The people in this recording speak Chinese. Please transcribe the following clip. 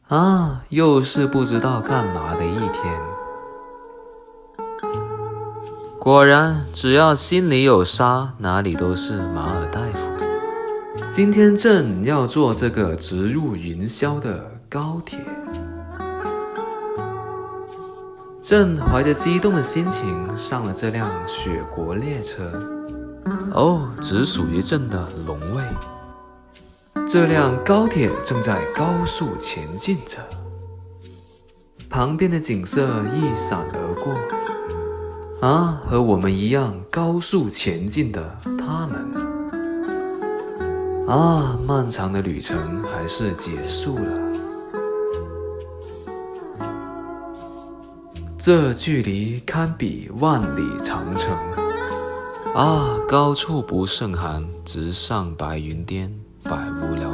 啊，又是不知道干嘛的一天。果然，只要心里有沙，哪里都是马尔代夫。今天朕要坐这个直入云霄的高铁。朕怀着激动的心情上了这辆雪国列车。哦，只属于朕的龙位。这辆高铁正在高速前进着，旁边的景色一闪而过。啊，和我们一样高速前进的他们。啊，漫长的旅程还是结束了。这距离堪比万里长城。啊，高处不胜寒，直上白云巅，百无聊